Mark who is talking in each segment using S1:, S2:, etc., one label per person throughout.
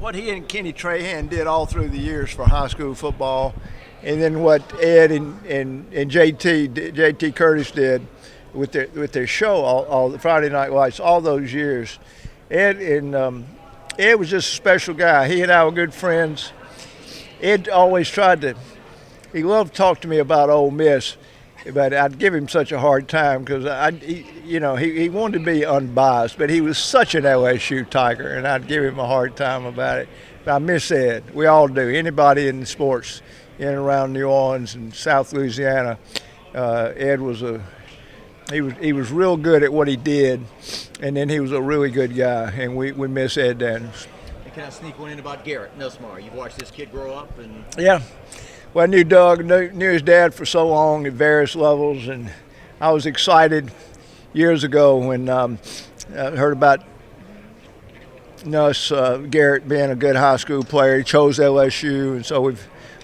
S1: what he and Kenny Trahan did all through the years for high school football, and then what Ed and JT Curtis did with their show, all the Friday Night Lights, all those years. Ed was just a special guy. He and I were good friends. Ed always he loved to talk to me about Ole Miss, but I'd give him such a hard time because he wanted to be unbiased, but he was such an LSU Tiger, and I'd give him a hard time about it. But I miss Ed. We all do. Anybody in sports in and around New Orleans and South Louisiana, Ed was he was real good at what he did, and then he was a really good guy, and we miss Ed Daniels.
S2: Can I sneak one in about Garrett Nussmeier? You've watched this kid grow up, and
S1: yeah. Well, I knew Doug, knew his dad for so long at various levels, and I was excited years ago when I heard about Garrett being a good high school player. He chose LSU, and so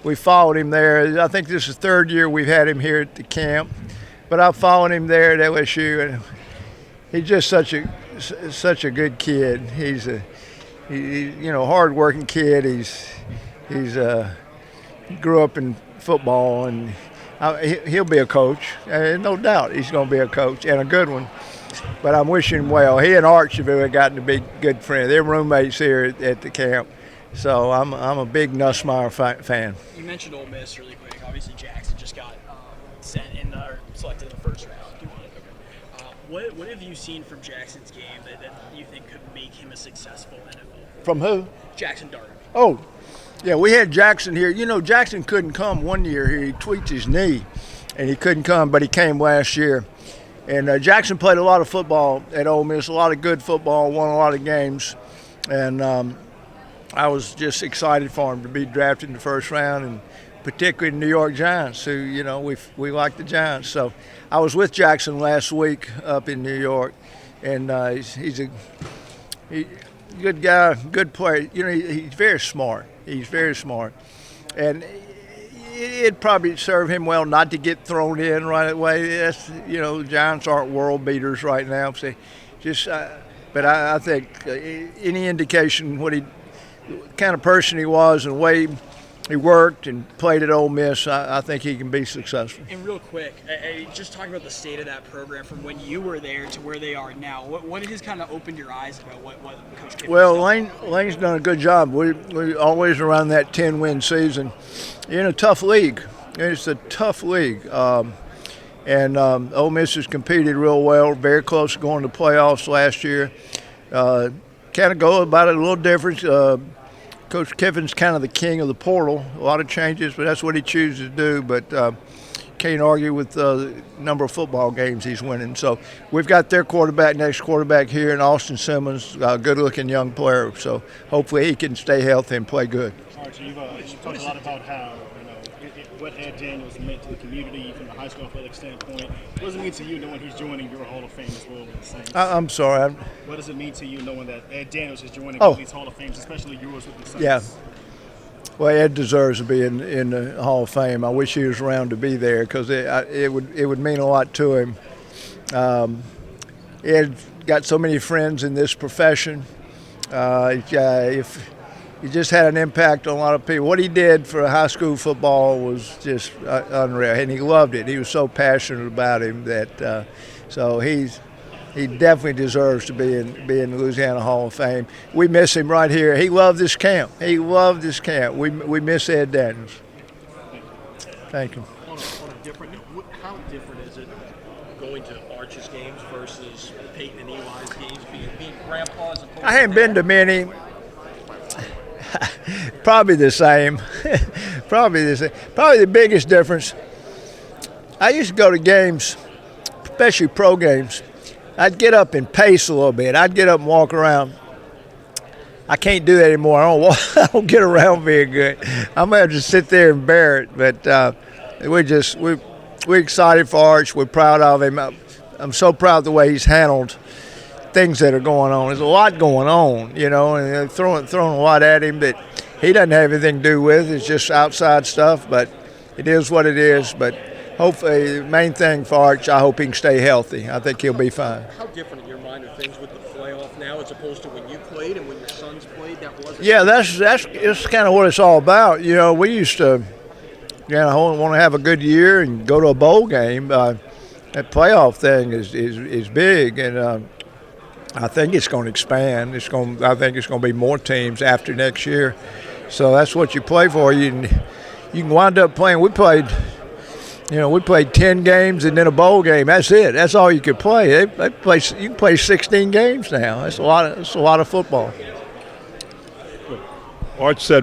S1: we followed him there. I think this is the third year we've had him here at the camp, but I followed him there at LSU, and he's just such a good kid. He's a hard-working kid. He grew up in football, and he'll be a coach. No doubt he's going to be a coach, and a good one. But I'm wishing him well. He and Archie have gotten to be good friends. They're roommates here at the camp. So I'm a big Nussmeier fan.
S3: You mentioned Ole Miss really quick. Obviously, Jackson just got selected in the first round. What have you seen from Jackson's game that you think could make him a successful NFL?
S1: From who?
S3: Jackson Dart.
S1: Oh, yeah, we had Jackson here. Jackson couldn't come one year here. He tweaked his knee, and he couldn't come, but he came last year. And Jackson played a lot of football at Ole Miss, a lot of good football, won a lot of games. And I was just excited for him to be drafted in the first round, and particularly the New York Giants, who, we like the Giants. So I was with Jackson last week up in New York, and he's a good guy, good player. He's very smart. He's very smart. And it'd probably serve him well not to get thrown in right away. The Giants aren't world beaters right now. So but I think any indication what kind of person he was and the way he worked and played at Ole Miss, I think he can be successful.
S3: And real quick, just talking about the state of that program from when you were there to where they are now, what has kind of opened your eyes about what Coach Kiffin
S1: Well, Lane's done a good job. We're always around that 10-win season in a tough league. It's a tough league. And Ole Miss has competed real well, very close to going to playoffs last year. Kind of go about it a little different. Coach Kiffin's kind of the king of the portal. A lot of changes, but that's what he chooses to do. But can't argue with the number of football games he's winning. So we've got their next quarterback here in Austin Simmons, a good-looking young player. So hopefully he can stay healthy and play good.
S4: Archie, you've talked a lot about how what Ed Daniels meant to the community from the high school athletic standpoint. What does it mean to you knowing he's joining your Hall of Fame as well with the Saints?
S1: I'm sorry.
S4: What does it mean to you knowing that Ed Daniels is joining all these Hall of Fames, especially yours with the Saints?
S1: Yeah. Well, Ed deserves to be in the Hall of Fame. I wish he was around to be there because it would mean a lot to him. Ed got so many friends in this profession. He just had an impact on a lot of people. What he did for high school football was just unreal, and he loved it. He was so passionate about him that so he definitely deserves to be in the Louisiana Hall of Fame. We miss him right here. He loved this camp. We miss Ed Daniels. Thank you.
S5: How different is it going to Archie's games versus Peyton and Eli's games, being grandpas?
S1: I haven't been to many. Probably the same. Probably the biggest difference. I used to go to games, especially pro games. I'd get up and pace a little bit. I'd get up and walk around. I can't do that anymore. I don't get around very good. I'm gonna have to sit there and bear it. But we're excited for Arch. We're proud of him. I'm so proud of the way he's handled things that are going on. There's a lot going on, and they're throwing a lot at him that he doesn't have anything to do with. It's just outside stuff, but it is what it is. But hopefully, the main thing for Arch, I hope he can stay healthy. I think he'll be fine.
S5: How different in your mind are things with the playoff now? now as opposed to when you played and when your sons played? That wasn't.
S1: Yeah, that's kind of what it's all about. You know, we used to, want to have a good year and go to a bowl game. That playoff thing is big, and I think it's going to expand. I think it's going to be more teams after next year. So that's what you play for. You can wind up playing. We played 10 games and then a bowl game. That's it. That's all you could play. You can play 16 games now. That's a lot of football.
S6: Arch said